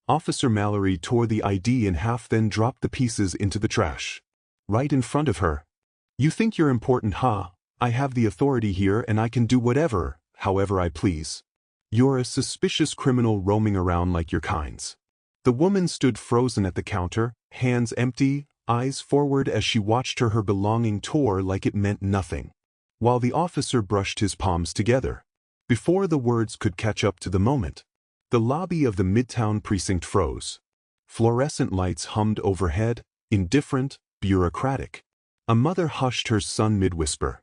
Officer Mallory tore the ID in half, then dropped the pieces into the trash. Right in front of her. "You think you're important, huh? I have the authority here and I can do whatever, however I please. You're a suspicious criminal roaming around like your kinds." The woman stood frozen at the counter, hands empty, eyes forward as she watched her belonging tore like it meant nothing. While the officer brushed his palms together. Before the words could catch up to the moment, the lobby of the Midtown precinct froze. Fluorescent lights hummed overhead, indifferent, bureaucratic. A mother hushed her son mid-whisper.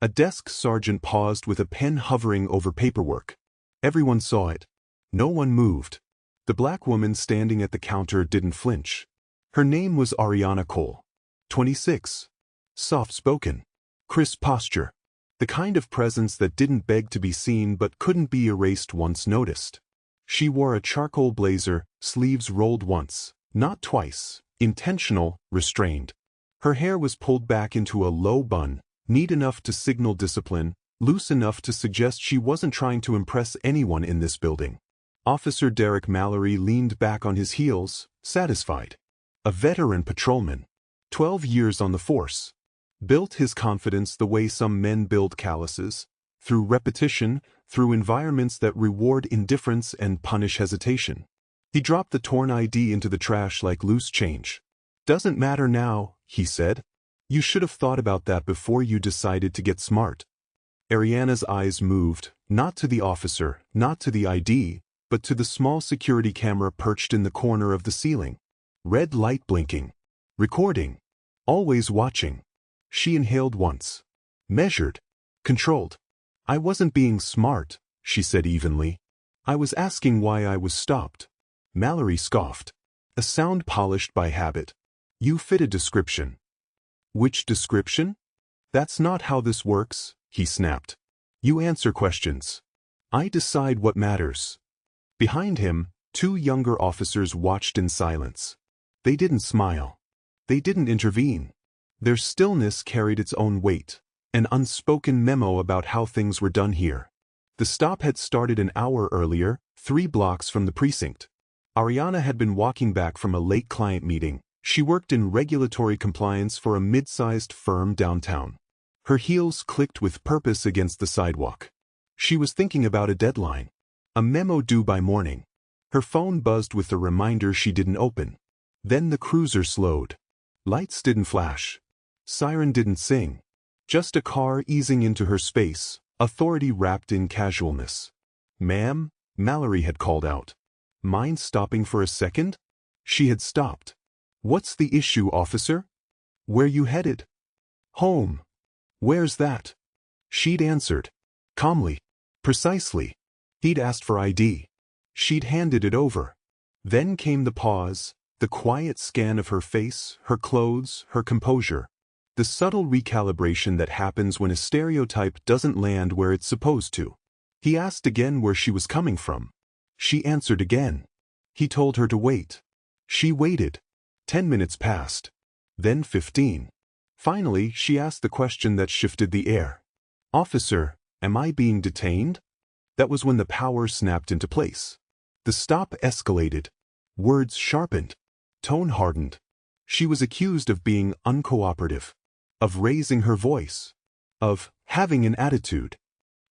A desk sergeant paused with a pen hovering over paperwork. Everyone saw it. No one moved. The black woman standing at the counter didn't flinch. Her name was Ariana Cole. 26. Soft-spoken. Crisp posture. The kind of presence that didn't beg to be seen but couldn't be erased once noticed. She wore a charcoal blazer, sleeves rolled once, not twice, intentional, restrained. Her hair was pulled back into a low bun, neat enough to signal discipline, loose enough to suggest she wasn't trying to impress anyone in this building. Officer Derek Mallory leaned back on his heels, satisfied. A veteran patrolman. 12 years on the force. Built his confidence the way some men build calluses, through repetition, through environments that reward indifference and punish hesitation. He dropped the torn ID into the trash like loose change. "Doesn't matter now," he said. "You should have thought about that before you decided to get smart." Ariana's eyes moved, not to the officer, not to the ID, but to the small security camera perched in the corner of the ceiling. Red light blinking. Recording. Always watching. She inhaled once. Measured. Controlled. "I wasn't being smart," she said evenly. "I was asking why I was stopped." Mallory scoffed. A sound polished by habit. "You fit a description." "Which description?" "That's not how this works," he snapped. "You answer questions. I decide what matters." Behind him, 2 younger officers watched in silence. They didn't smile. They didn't intervene. Their stillness carried its own weight, an unspoken memo about how things were done here. The stop had started an hour earlier, 3 blocks from the precinct. Ariana had been walking back from a late client meeting. She worked in regulatory compliance for a mid-sized firm downtown. Her heels clicked with purpose against the sidewalk. She was thinking about a deadline. A memo due by morning. Her phone buzzed with the reminder she didn't open. Then the cruiser slowed. Lights didn't flash. Siren didn't sing. Just a car easing into her space, authority wrapped in casualness. "Ma'am," Mallory had called out. "Mind stopping for a second?" She had stopped. "What's the issue, officer?" "Where you headed?" "Home." "Where's that?" She'd answered. Calmly. Precisely. He'd asked for ID. She'd handed it over. Then came the pause, the quiet scan of her face, her clothes, her composure. The subtle recalibration that happens when a stereotype doesn't land where it's supposed to. He asked again where she was coming from. She answered again. He told her to wait. She waited. 10 minutes passed. Then 15. Finally, she asked the question that shifted the air. "Officer, am I being detained?" That was when the power snapped into place. The stop escalated. Words sharpened. Tone hardened. She was accused of being uncooperative. Of raising her voice. Of having an attitude.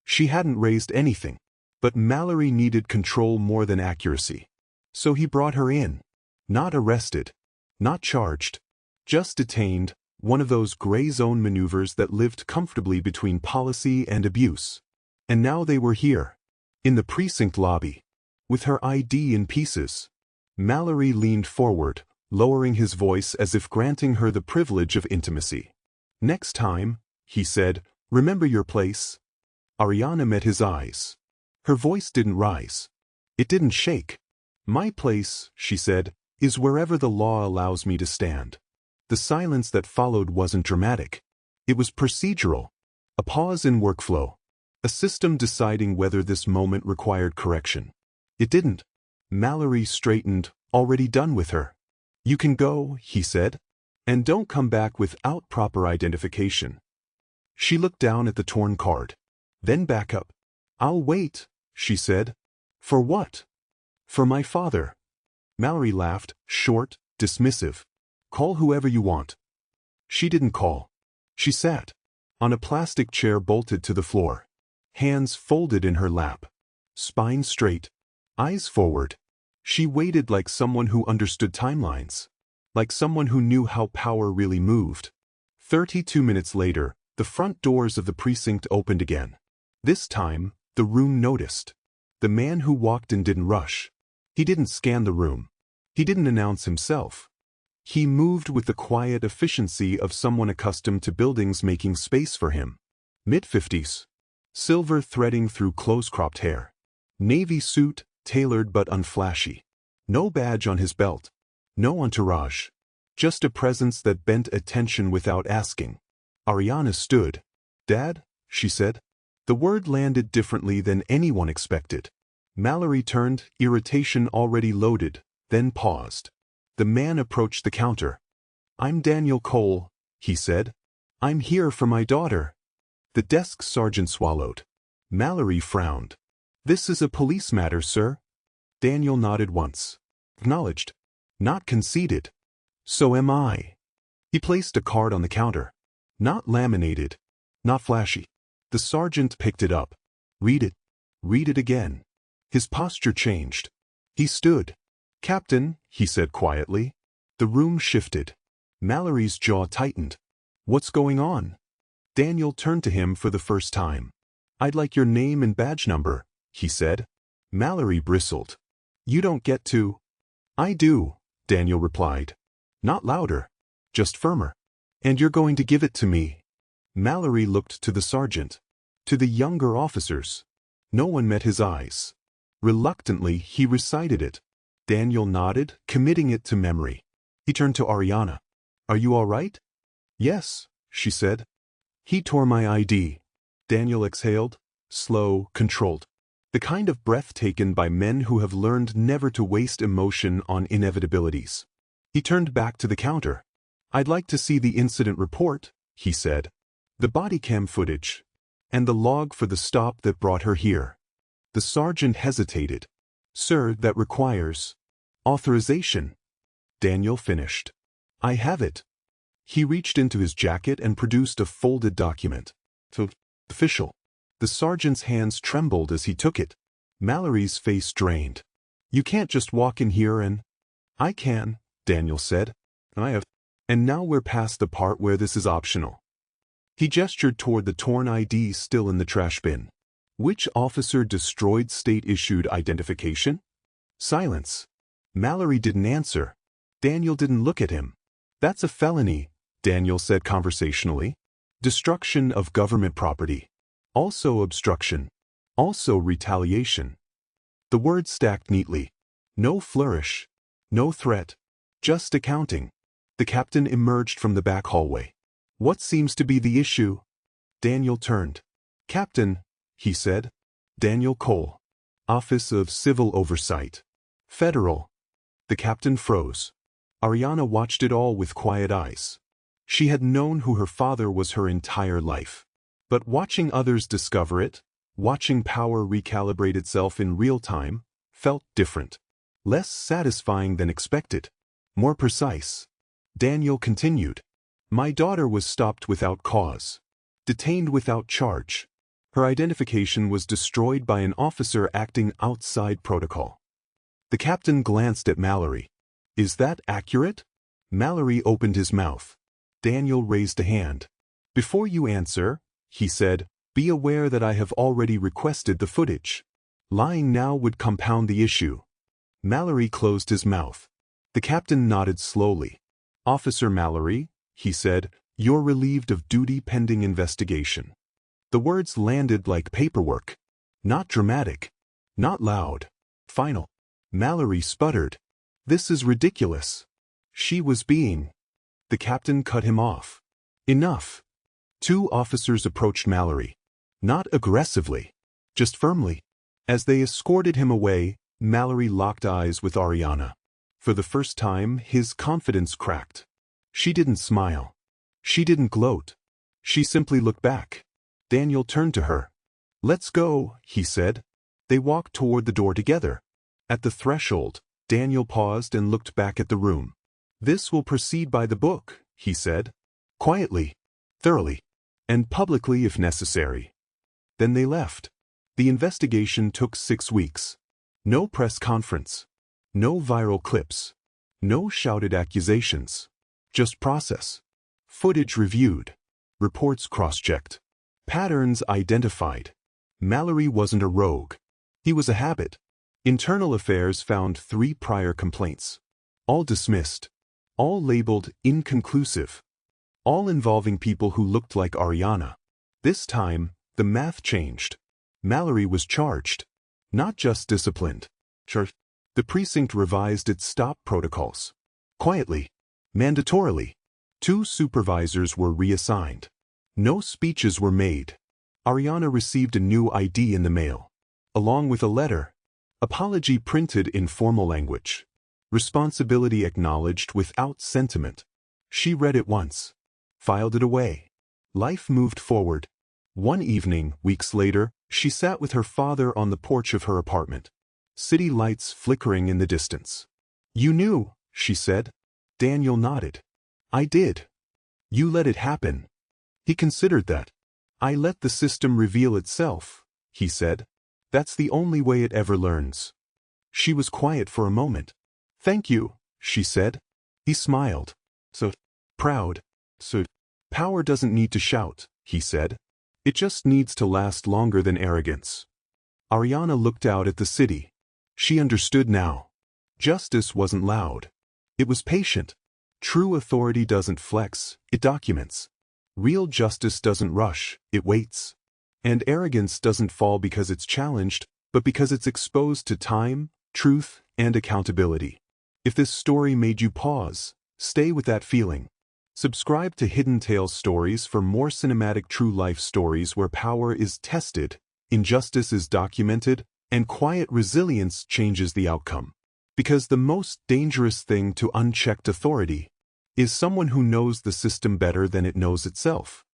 She hadn't raised anything. But Mallory needed control more than accuracy. So he brought her in. Not arrested. Not charged. Just detained, one of those gray zone maneuvers that lived comfortably between policy and abuse. And now they were here. In the precinct lobby. With her ID in pieces. Mallory leaned forward, lowering his voice as if granting her the privilege of intimacy. "Next time," he said, "remember your place." Ariana met his eyes. Her voice didn't rise. It didn't shake. "My place," she said, "is wherever the law allows me to stand." The silence that followed wasn't dramatic. It was procedural. A pause in workflow. A system deciding whether this moment required correction. It didn't. Mallory straightened, already done with her. "You can go," he said. "And don't come back without proper identification." She looked down at the torn card. Then back up. "I'll wait," she said. "For what?" "For my father." Mallory laughed, short, dismissive. Call whoever you want. She didn't call. She sat on a plastic chair bolted to the floor, hands folded in her lap, spine straight, eyes forward. She waited like someone who understood timelines, like someone who knew how power really moved. 32 minutes later, the front doors of the precinct opened again. This time, the room noticed. The man who walked in didn't rush. He didn't scan the room. He didn't announce himself. He moved with the quiet efficiency of someone accustomed to buildings making space for him. Mid-50s. Silver threading through close-cropped hair. Navy suit, tailored but unflashy. No badge on his belt. No entourage. Just a presence that bent attention without asking. Ariana stood. "Dad?" she said. The word landed differently than anyone expected. Mallory turned, irritation already loaded, then paused. The man approached the counter. "I'm Daniel Cole," he said. "I'm here for my daughter." The desk sergeant swallowed. Mallory frowned. "This is a police matter, sir." Daniel nodded once. Acknowledged. Not conceded. "So am I." He placed a card on the counter. Not laminated. Not flashy. The sergeant picked it up. "Read it." "Read it again." His posture changed. He stood. "Captain," he said quietly. The room shifted. Mallory's jaw tightened. "What's going on?" Daniel turned to him for the first time. "I'd like your name and badge number," he said. Mallory bristled. "You don't get to." "I do," Daniel replied. Not louder. Just firmer. "And you're going to give it to me." Mallory looked to the sergeant. To the younger officers. No one met his eyes. Reluctantly, he recited it. Daniel nodded, committing it to memory. He turned to Ariana. "Are you all right?" "Yes," she said. "He tore my ID." Daniel exhaled, slow, controlled. The kind of breath taken by men who have learned never to waste emotion on inevitabilities. He turned back to the counter. "I'd like to see the incident report," he said. "The body cam footage. And the log for the stop that brought her here." The sergeant hesitated. "Sir, that requires authorization." Daniel finished. "I have it." He reached into his jacket and produced a folded document. Official. The sergeant's hands trembled as he took it. Mallory's face drained. "You can't just walk in here and—" "I can," Daniel said. "I have. And now we're past the part where this is optional." He gestured toward the torn ID still in the trash bin. "Which officer destroyed state-issued identification?" Silence. Mallory didn't answer. Daniel didn't look at him. "That's a felony," Daniel said conversationally. "Destruction of government property. Also obstruction. Also retaliation." The words stacked neatly. No flourish. No threat. Just accounting. The captain emerged from the back hallway. "What seems to be the issue?" Daniel turned. "Captain," he said. "Daniel Cole. Office of Civil Oversight. Federal." The captain froze. Ariana watched it all with quiet eyes. She had known who her father was her entire life. But watching others discover it, watching power recalibrate itself in real time, felt different. Less satisfying than expected. More precise. Daniel continued. "My daughter was stopped without cause. Detained without charge. Her identification was destroyed by an officer acting outside protocol." The captain glanced at Mallory. "Is that accurate?" Mallory opened his mouth. Daniel raised a hand. "Before you answer," he said, "be aware that I have already requested the footage. Lying now would compound the issue." Mallory closed his mouth. The captain nodded slowly. "Officer Mallory," he said, "you're relieved of duty pending investigation." The words landed like paperwork. Not dramatic. Not loud. Final. Mallory sputtered. "This is ridiculous." She was being. The captain cut him off. "Enough." Two officers approached Mallory. Not aggressively. Just firmly. As they escorted him away, Mallory locked eyes with Ariana. For the first time, his confidence cracked. She didn't smile. She didn't gloat. She simply looked back. Daniel turned to her. "Let's go," he said. They walked toward the door together. At the threshold, Daniel paused and looked back at the room. This will proceed by the book, he said. Quietly, thoroughly, and publicly if necessary. Then they left. The investigation took 6 weeks. No press conference. No viral clips. No shouted accusations. Just process. Footage reviewed. Reports cross-checked. Patterns identified. Mallory wasn't a rogue. He was a habit. Internal Affairs found 3 prior complaints. All dismissed. All labeled inconclusive. All involving people who looked like Ariana. This time, the math changed. Mallory was charged. Not just disciplined. The precinct revised its stop protocols. Quietly. Mandatorily. 2 supervisors were reassigned. No speeches were made. Ariana received a new ID in the mail. Along with a letter. Apology printed in formal language. Responsibility acknowledged without sentiment. She read it once. Filed it away. Life moved forward. One evening, weeks later, she sat with her father on the porch of her apartment. City lights flickering in the distance. "You knew," she said. Daniel nodded. "I did." "You let it happen." He considered that. "I let the system reveal itself," he said. "That's the only way it ever learns." She was quiet for a moment. "Thank you," she said. He smiled. "So proud. So power doesn't need to shout," he said. "It just needs to last longer than arrogance." Ariana looked out at the city. She understood now. Justice wasn't loud. It was patient. True authority doesn't flex, it documents. Real justice doesn't rush, it waits. And arrogance doesn't fall because it's challenged, but because it's exposed to time, truth, and accountability. If this story made you pause, stay with that feeling. Subscribe to Hidden Tales Stories for more cinematic true life stories where power is tested, injustice is documented, and quiet resilience changes the outcome. Because the most dangerous thing to unchecked authority is someone who knows the system better than it knows itself.